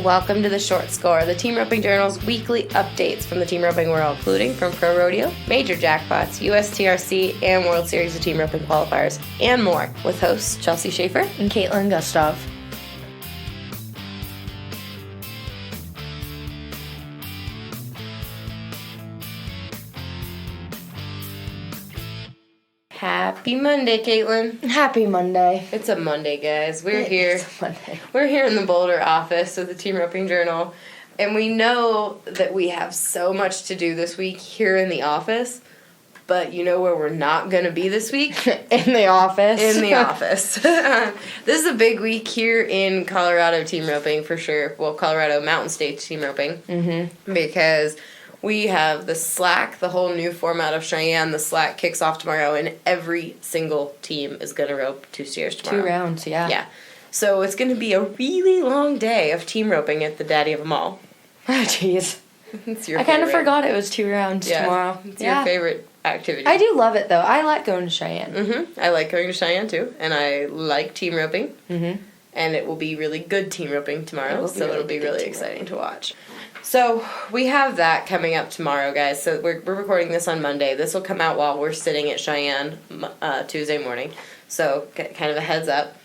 Welcome to the Short Score, the Team Roping Journal's weekly updates from the team roping world, including from Pro Rodeo, major jackpots, USTRC, and World Series of Team Roping qualifiers, and more, with hosts Chelsea Schaefer and Caitlin Gustav. Happy Monday, Caitlin. Happy Monday. It's a Monday, guys. We're here. It's a Monday. We're here in the Boulder office of the Team Roping Journal, and we know that we have so much to do this week here in the office, but you know where we're not going to be this week? In the office. In the office. This is a big week here in Colorado team roping for sure. Well, Colorado Mountain State team roping. Mm-hmm. Because we have the Slack, the whole new format of Cheyenne. The Slack kicks off tomorrow, and every single team is going to rope 2 steers tomorrow. 2 rounds, yeah. Yeah. So it's going to be a really long day of team roping at the daddy of them all. Oh, jeez. It's your I kind of favorite. Forgot it was 2 rounds tomorrow. It's your favorite activity. I do love it, though. I like going to Cheyenne. Mm-hmm. I like going to Cheyenne, too, and I like team roping. Mm-hmm. And it will be really good team roping tomorrow, so it'll be really exciting to watch. So we have that coming up tomorrow, guys. So we're recording this on Monday. This will come out while we're sitting at Cheyenne Tuesday morning. So kind of a heads up.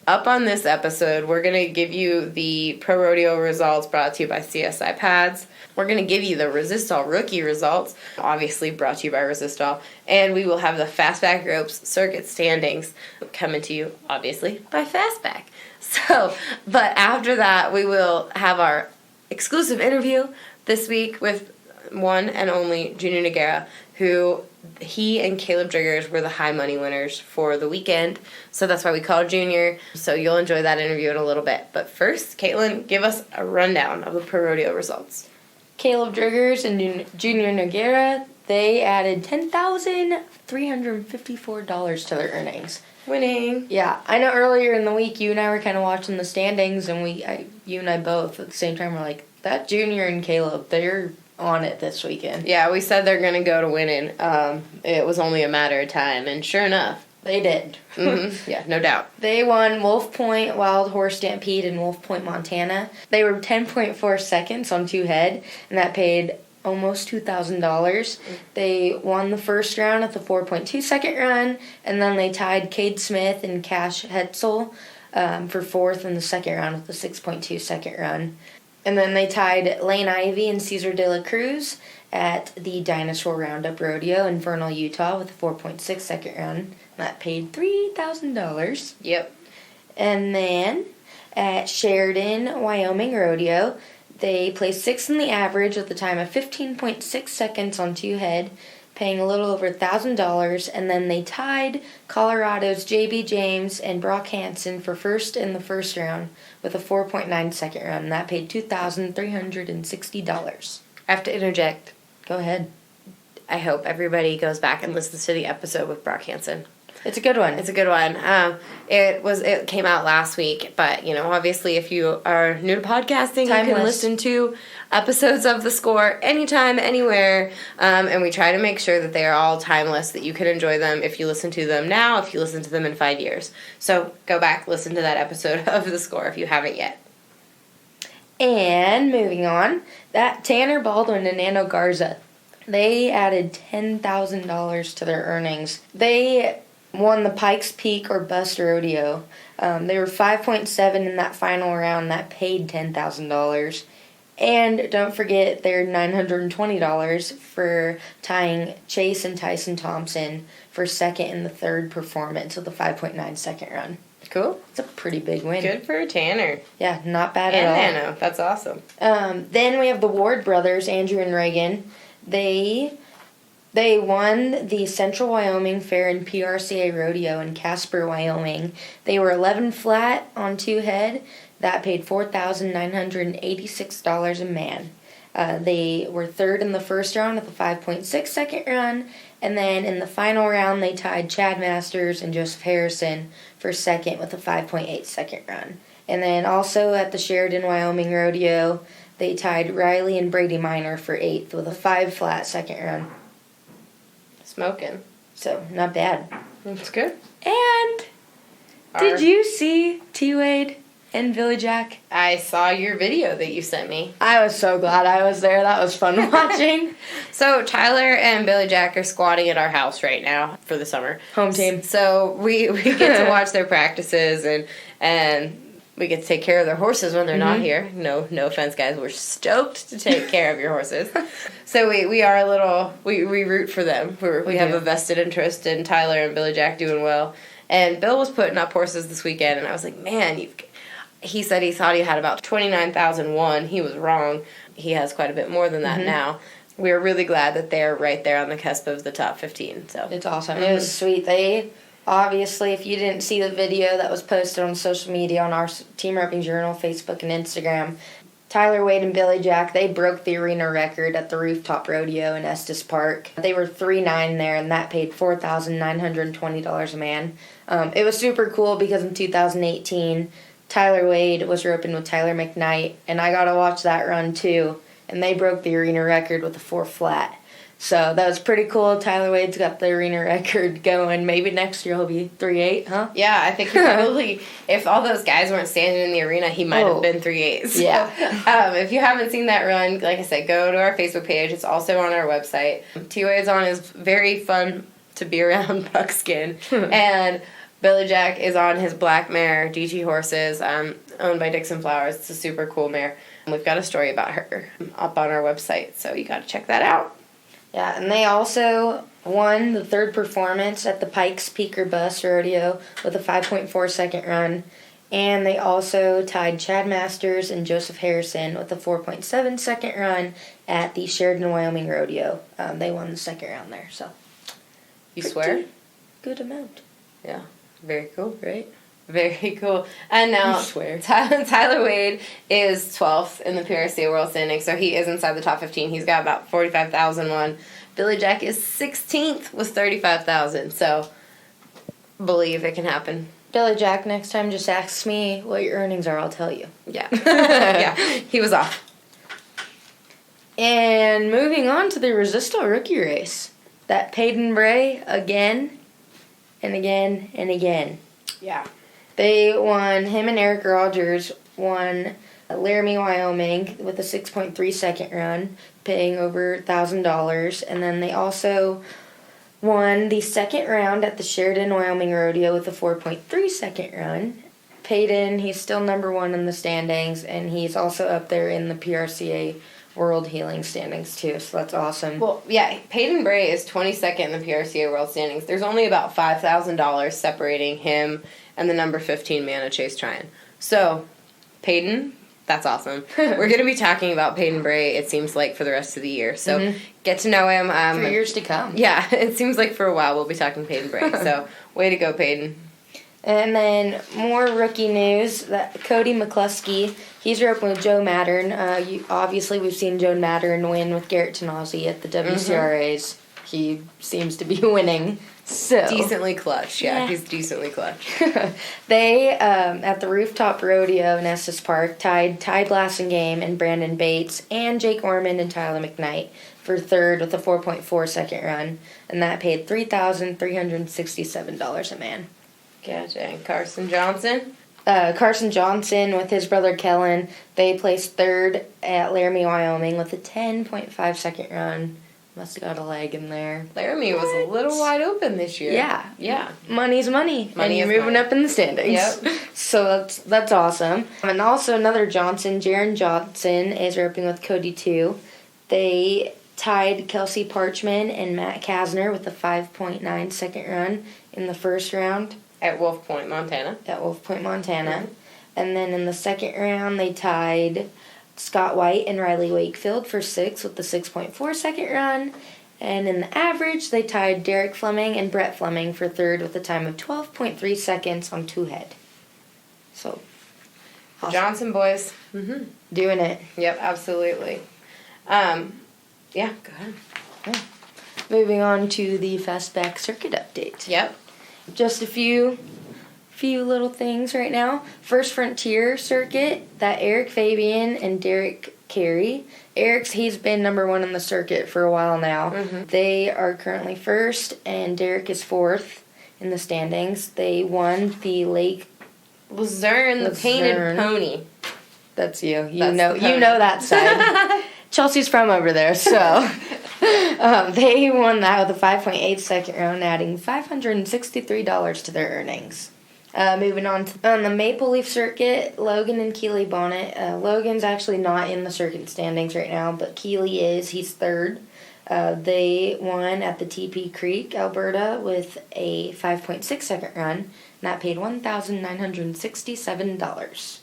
Up on this episode, we're going to give you the Pro Rodeo results brought to you by CSI Pads. We're going to give you the Resistol Rookie results, obviously brought to you by Resistol. And we will have the Fastback Ropes Circuit Standings coming to you, obviously, by Fastback. So, but after that, we will have our exclusive interview this week with one and only Junior Nogueira, who he and Caleb Driggers were the high money winners for the weekend. So that's why we called Junior. So you'll enjoy that interview in a little bit. But first, Caitlin, give us a rundown of the Pro Rodeo results. Caleb Driggers and Junior Nogueira, they added $10,354 to their earnings. Winning. Yeah, I know earlier in the week you and I were kind of watching the standings, and you and I both at the same time were like, that Junior and Caleb, they're on it this weekend. Yeah, we said they're going to go to winning. It was only a matter of time, and sure enough. They did. Mm-hmm. Yeah, no doubt. They won Wolf Point Wild Horse Stampede in Wolf Point, Montana. They were 10.4 seconds on 2 head, and that paid almost $2,000. They won the first round at the 4.2 second run, and then they tied Cade Smith and Cash Hetzel for 4th in the second round with the 6.2 second run. And then they tied Lane Ivy and Cesar de la Cruz at the Dinosaur Roundup Rodeo in Vernal, Utah with a 4.6 second run. That paid $3,000. Yep. And then at Sheridan, Wyoming Rodeo, they placed 6th in the average with a time of 15.6 seconds on 2 head, paying a little over $1,000, and then they tied Colorado's J.B. James and Brock Hansen for 1st in the first round with a 4.9 second run. That paid $2,360. I have to interject. Go ahead. I hope everybody goes back and listens to the episode with Brock Hansen. It's a good one. It's a good one. It came out last week, but obviously, if you are new to podcasting, you can listen to episodes of The Score anytime, anywhere, and we try to make sure that they are all timeless, that you can enjoy them if you listen to them now, if you listen to them in 5 years. So go back, listen to that episode of The Score if you haven't yet. And moving on, that Tanner Baldwin and Nano Garza, they added $10,000 to their earnings. They won the Pikes Peak or Bust Rodeo. They were 5.7 in that final round. That paid $10,000. And don't forget their $920 for tying Chase and Tyson Thompson for 2nd in the 3rd performance with a 5.9 second run. Cool. It's a pretty big win. Good for Tanner. Yeah, not bad at all. And Nano. That's awesome. Then we have the Ward brothers, Andrew and Reagan. They won the Central Wyoming Fair and PRCA Rodeo in Casper, Wyoming. They were 11 flat on 2 head. That paid $4,986 a man. They were 3rd in the first round with a 5.6 second run. And then in the final round, they tied Chad Masters and Joseph Harrison for 2nd with a 5.8 second run. And then also at the Sheridan, Wyoming Rodeo, they tied Riley and Brady Minor for 8th with a 5 flat second run. Smoking. So, not bad. That's good. And did you see T-Wade? and Billy Jack. I saw your video that you sent me. I was so glad I was there. That was fun watching. So Tyler and Billy Jack are squatting at our house right now for the summer. Home team. So we get to watch their practices and we get to take care of their horses when they're not here. No offense, guys. We're stoked to take care of your horses. So we are a little, we root for them. We have a vested interest in Tyler and Billy Jack doing well. And Bill was putting up horses this weekend, and I was like, man, he said he thought he had about 29,001. He was wrong. He has quite a bit more than that now. We're really glad that they're right there on the cusp of the top 15. So it's awesome. It was sweet. They obviously, if you didn't see the video that was posted on social media on our Team Roping Journal, Facebook, and Instagram, Tyler Wade and Billy Jack, they broke the arena record at the Rooftop Rodeo in Estes Park. They were 3-9 there, and that paid $4,920 a man. It was super cool because in 2018, Tyler Wade was roping with Tyler McKnight, and I got to watch that run too, and they broke the arena record with a 4 flat. So that was pretty cool. Tyler Wade's got the arena record going. Maybe next year he'll be 3.8, huh? Yeah, I think he probably, if all those guys weren't standing in the arena, he might have been 3.8. So, yeah. If you haven't seen that run, like I said, go to our Facebook page. It's also on our website. T-Wade's on his very fun to be around buckskin. And Billy Jack is on his black mare, DT Horses, owned by Dixon Flowers. It's a super cool mare. We've got a story about her up on our website, so you got to check that out. Yeah, and they also won the third performance at the Pikes Peak Bus Rodeo with a 5.4 second run. And they also tied Chad Masters and Joseph Harrison with a 4.7 second run at the Sheridan, Wyoming Rodeo. They won the second round there, so. You swear? Good amount. Yeah, very cool, right? Very cool. And now I swear. Tyler Wade is 12th in the PRCA World Standings, so he is inside the top 15. He's got about 45,001. Billy Jack is 16th with 35,000. So believe it can happen. Billy Jack, next time just ask me what your earnings are. I'll tell you. Yeah. Yeah, he was off. And moving on to the Resistol Rookie race. That Peyton Bray again and again and again. Yeah. They won, him and Eric Rogers won Laramie, Wyoming with a 6.3 second run, paying over $1,000. And then they also won the second round at the Sheridan, Wyoming Rodeo with a 4.3 second run. Peyton, he's still number 1 in the standings, and he's also up there in the PRCA World Healing standings too, so that's awesome. Well, yeah, Peyton Bray is 22nd in the PRCA World Standings. There's only about $5,000 separating him and the number 15 man, Chase Tryon. So, Peyton, that's awesome. We're going to be talking about Peyton Bray, it seems like, for the rest of the year. So, get to know him. For years to come. Yeah, it seems like for a while we'll be talking Peyton Bray. So, way to go, Peyton. And then more rookie news, that Cody McCluskey, he's roping with Joe Mattern. Obviously, we've seen Joe Mattern win with Garrett Tanasi at the WCRAs. He seems to be winning. So decently clutch, yeah. He's decently clutch. They, at the Rooftop Rodeo in Estes Park, tied Ty Blassingame and Brandon Bates and Jake Ormond and Tyler McKnight for third with a 4.4 second run, and that paid $3,367 a man. Gotcha. And Carson Johnson? Carson Johnson with his brother Kellen, they placed third at Laramie, Wyoming with a 10.5 second run. Must have got a leg in there. Laramie was a little wide open this year. Yeah. Yeah. Money's money. And you're moving up in the standings. Yep. So that's awesome. And also another Johnson, Jaron Johnson, is roping with Cody too. They tied Kelsey Parchman and Matt Kasner with a 5.9 second run in the first round. At Wolf Point, Montana. Mm-hmm. And then in the second round, they tied Scott White and Riley Wakefield for 6th with the 6.4 second run. And in the average, they tied Derek Fleming and Brett Fleming for 3rd with a time of 12.3 seconds on 2 head. So, awesome. Johnson boys. Mm-hmm. Doing it. Yep, absolutely. Yeah, go ahead. Yeah. Moving on to the Fastback Circuit update. Yep. Just a few little things right now. First Frontier Circuit, that Eric Fabian and Derek Carey. He's been number 1 in the circuit for a while now. Mm-hmm. They are currently first, and Derek is 4th in the standings. They won the Lake Luzerne, the painted Luzerne. pony. That's you. You That's know. the pony. You know that side. Chelsea's from over there, so they won that with a 5.8 second round, adding $563 to their earnings. Moving on the Maple Leaf circuit, Logan and Keely Bonnet. Logan's actually not in the circuit standings right now, but Keely is. He's third. They won at the TP Creek, Alberta, with a 5.6 second run, and that paid $1,967.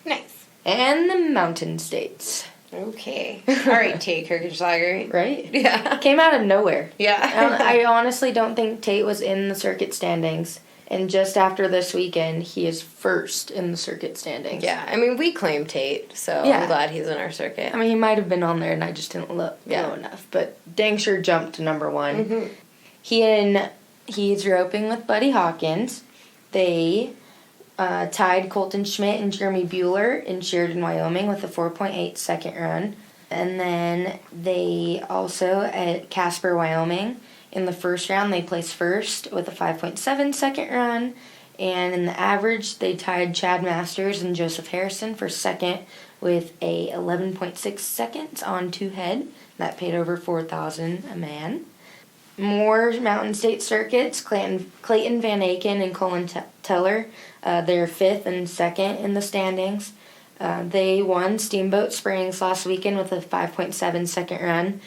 Nice. And the Mountain States. Okay. All right, Tate Kirchenschlager. Right? Yeah. Came out of nowhere. Yeah. I honestly don't think Tate was in the circuit standings. And just after this weekend, he is first in the circuit standings. Yeah, I mean, we claim Tate, so Yeah. I'm glad he's in our circuit. I mean, he might have been on there and I just didn't look low enough. But dang sure jumped to number one. Mm-hmm. He's roping with Buddy Hawkins. They tied Colton Schmidt and Jeremy Bueller in Sheridan, Wyoming with a 4.8 second run. And then they also at Casper, Wyoming, in the first round, they placed first with a 5.7 second run. And in the average, they tied Chad Masters and Joseph Harrison for second with a 11.6 seconds on two head. That paid over $4,000 a man. More Mountain State circuits, Clayton Van Aken and Colin Teller. They're fifth and second in the standings. They won Steamboat Springs last weekend with a 5.7 second run.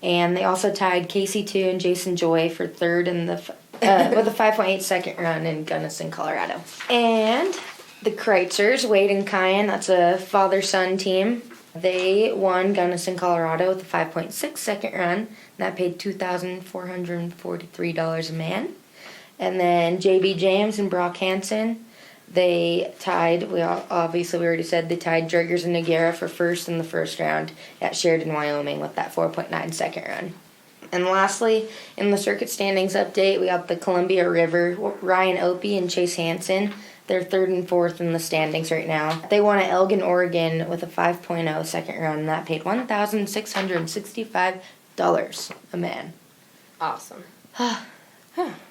And they also tied Casey2 and Jason Joy for third in the with a 5.8 second run in Gunnison, Colorado. And the Kreitzers, Wade and Kyan, that's a father-son team. They won Gunnison, Colorado with a 5.6 second run. That paid $2,443 a man. And then JB James and Brock Hansen, they tied, we already said they tied Driggers and Nogueira for first in the first round at Sheridan, Wyoming with that 4.9 second run. And lastly, in the circuit standings update, we got the Columbia River, Ryan Opie and Chase Hansen. They're third and fourth in the standings right now. They won at Elgin, Oregon with a 5.0 second run, and that paid $1,665 a man. Awesome.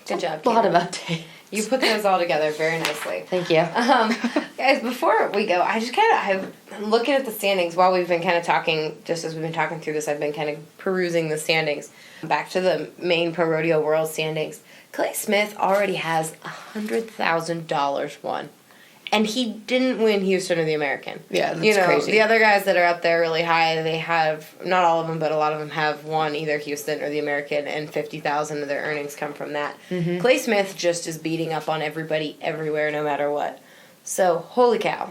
Good job, A lot Kate. of updates. You put those all together very nicely. Thank you. Guys, before we go, I'm looking at the standings while we've been kind of talking, just as we've been talking through this, I've been kind of perusing the standings. Back to the main Pro Rodeo World standings. Clay Smith already has $100,000 won. And he didn't win Houston or the American. Yeah, that's crazy. The other guys that are up there really high, they have, not all of them, but a lot of them have won either Houston or the American, and $50,000 of their earnings come from that. Mm-hmm. Clay Smith just is beating up on everybody everywhere, no matter what. So, holy cow.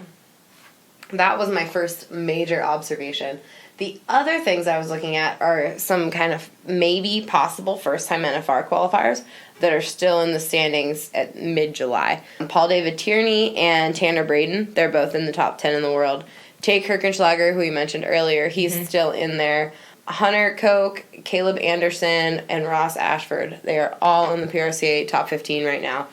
That was my first major observation. The other things I was looking at are some kind of maybe possible first-time NFR qualifiers that are still in the standings at mid-July. Paul David Tierney and Tanner Braden, they're both in the top 10 in the world. Tate Kirchenschlager, who we mentioned earlier, he's still in there. Hunter Koch, Caleb Anderson, and Ross Ashford, they are all in the PRCA top 15 right now.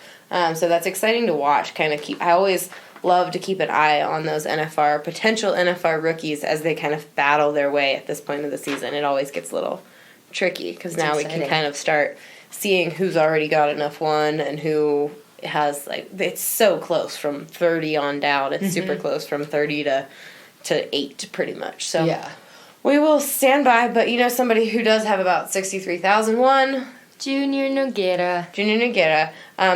So that's exciting to watch, I always love to keep an eye on those potential NFR rookies as they kind of battle their way at this point of the season. It always gets a little tricky because now we can kind of start seeing who's already got enough won and who has, it's so close from 30 on down. It's super close from 30 to 8 pretty much. So Yeah. we will stand by, but somebody who does have about 63,000 won. Junior Nogueira,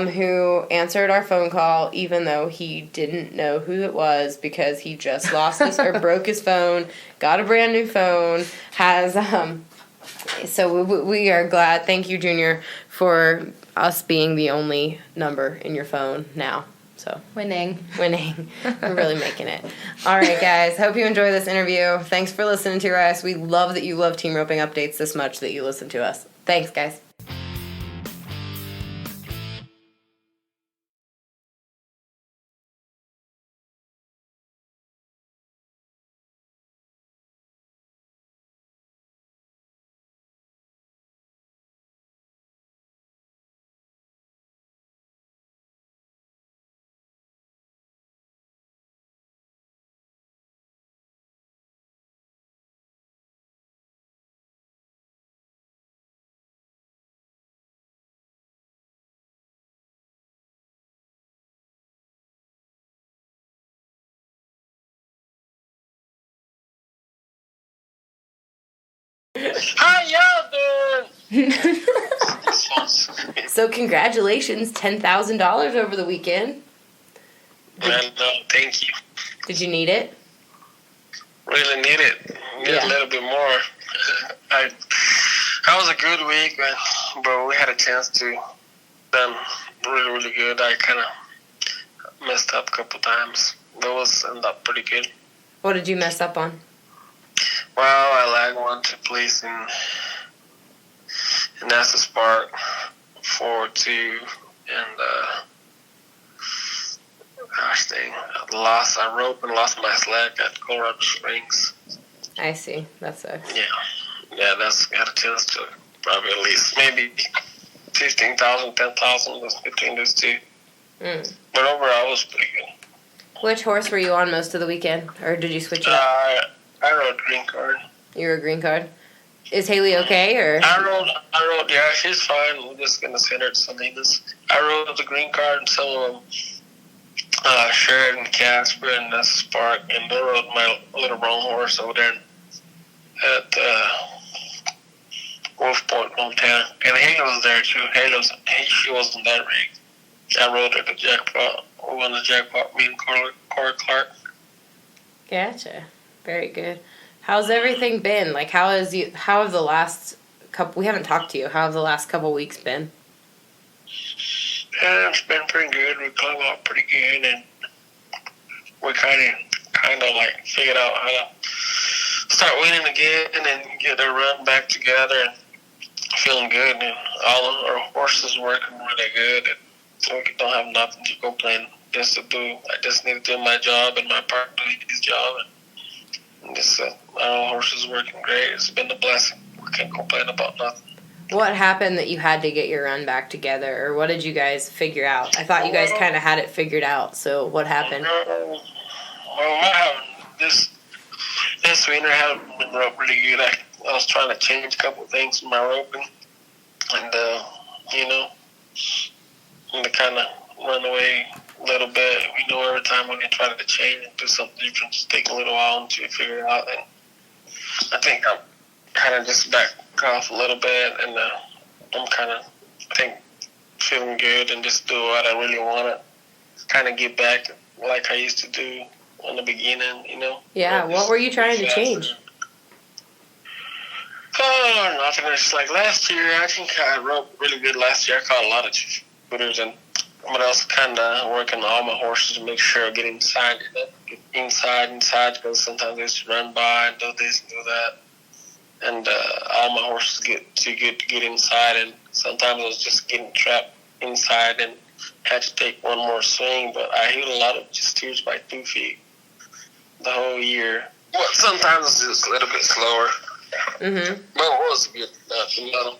who answered our phone call even though he didn't know who it was because he just lost or broke his phone, got a brand new phone, so we are glad. Thank you, Junior, for us being the only number in your phone now. So winning. We're really making it. All right, guys. Hope you enjoy this interview. Thanks for listening to us. We love that you love team roping updates this much that you listen to us. Thanks, guys. How y'all doing? So congratulations, $10,000 over the weekend. Thank you. Did you need it? Really need it. Need a little bit more. That was a good week, but we had a chance to done really, really good. I kind of messed up a couple times. Those ended up pretty good. What did you mess up on? Well, I lagged one to place in NASA Spark 4-2, and gosh dang, I roped and lost my slack at Colorado Springs. I see. That sucks. Yeah, that's got a chance to probably at least maybe 15,000, 10,000 between those two. But overall, it was pretty good. Which horse were you on most of the weekend, or did you switch it up? I rode green card. You were a green card. Is Haley okay, or? I rode. Yeah, she's fine. We're just gonna send her to Salinas. I rode the green card and some of them. Sheridan, Casper, and that's Spark, and they rode my little brown horse over there at Wolf Point, Montana. And Haley was there too. She wasn't that rigged. I rode her the jackpot. We won the jackpot. Me and Corey Clark. Gotcha. Very good. How's everything been? Like, how have the last couple? We haven't talked to you. How have the last couple weeks been? Yeah, it's been pretty good. We come out pretty good, and we kind of like figured out how to start winning again and get our run back together and feeling good. And all of our horses working really good, and so we don't have nothing to complain. Just to do. I just need to do my job, and my partner doing his job, and just our horses working great. It's been a blessing. We can't complain about nothing. What happened that you had to get your run back together, or what did you guys figure out? I thought you guys kind of had it figured out, so what happened? Well, I haven't. This winter haven't been roped really good. I was trying to change a couple things in my roping, and and to kind of run away a little bit. We know every time when you try to change and do something different, just take a little while until you figure it out. And I think I'm kind of just back off a little bit, and I'm kind of, feeling good and just do what I really want to kind of get back like I used to do in the beginning, Yeah, what were you trying to change? Oh, nothing. It's like last year, I think I roped really good last year. I caught a lot of shooters, but I was kind of working on all my horses to make sure I get inside, because sometimes they used to run by and do this and do that. And all my horses get too good to get inside, and sometimes I was just getting trapped inside and had to take one more swing. But I hit a lot of just steers by 2 feet the whole year. Well, sometimes it's just a little bit slower. Mm-hmm. But it was good enough.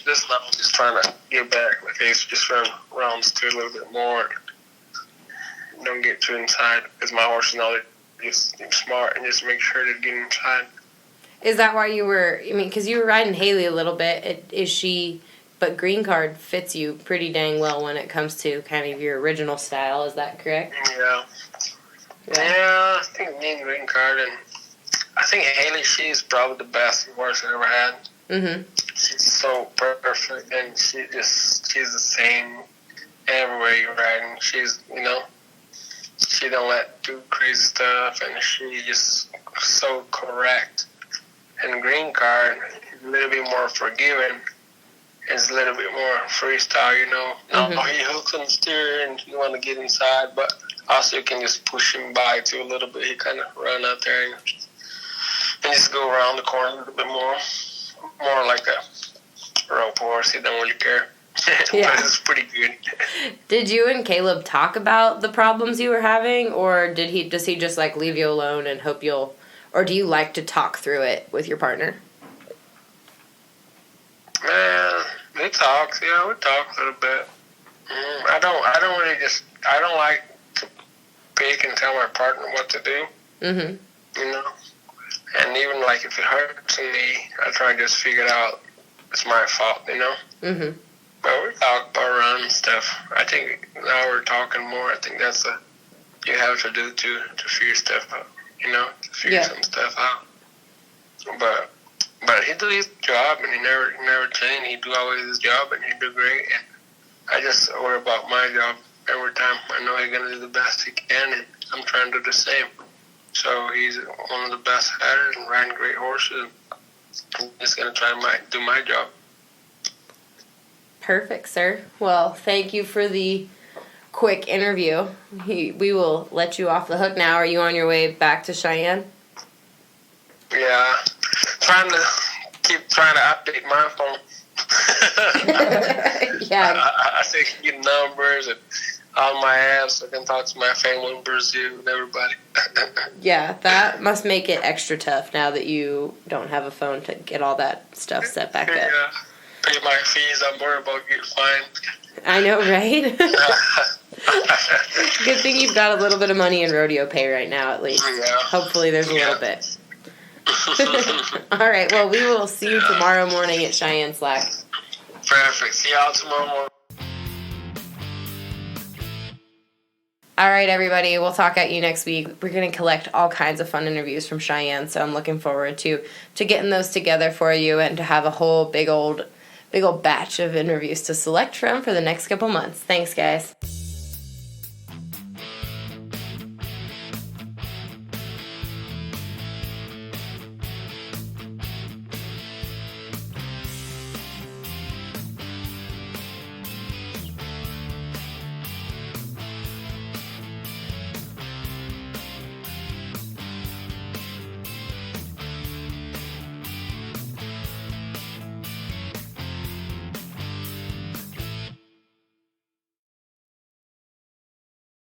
This now I'm just trying to get back. Like I used to just run rounds to a little bit more. Don't get too inside, because my horses now they're just smart and just make sure they're getting inside. Is that why you were, because you were riding Haley a little bit, but green card fits you pretty dang well when it comes to kind of your original style, is that correct? Yeah, I think me and green card, and I think Haley, she's probably the best horse I ever had. Mm-hmm. She's so perfect, and she's the same everywhere you're riding. She's, she don't do crazy stuff, and she's just so correct. And green card is a little bit more forgiving. It's a little bit more freestyle, Mm-hmm. He hooks on the steer and you want to get inside, but also you can just push him by too a little bit. He kind of run out there and just go around the corner a little bit more like a rope horse. He don't really care. Yeah. But it's pretty good. Did you and Caleb talk about the problems you were having, or does he just like leave you alone and hope or do you like to talk through it with your partner? We talk. Yeah, we talk a little bit. I don't like to pick and tell my partner what to do. Mm-hmm. And even like if it hurts me, I try to just figure it out. It's my fault, Mm-hmm. But we talk about run and stuff. I think now we're talking more. I think that's you have to do to figure stuff out. To figure some stuff out. But But he do his job, and he never change. He do always his job, and he do great. And I just worry about my job every time. I know he's gonna do the best he can, and I'm trying to do the same. So he's one of the best hatters and riding great horses. I'm just gonna try to do my job. Perfect, sir. Well, thank you for the quick interview. We will let you off the hook now. Are you on your way back to Cheyenne? Yeah, keep trying to update my phone. Yeah. I say get numbers and all my apps. So I can talk to my family in Brazil and everybody. Yeah, that must make it extra tough now that you don't have a phone to get all that stuff set back up. Yeah, pay my fees. I'm worried about getting fined. I know, right? Good thing you've got a little bit of money in rodeo pay right now, at least. Yeah. Hopefully there's a little bit. All right, well, we will see you tomorrow morning at Cheyenne Slack. Perfect. See y'all tomorrow morning. All right, everybody, we'll talk at you next week. We're going to collect all kinds of fun interviews from Cheyenne, so I'm looking forward to getting those together for you and to have a whole big old batch of interviews to select from for the next couple months. Thanks, guys.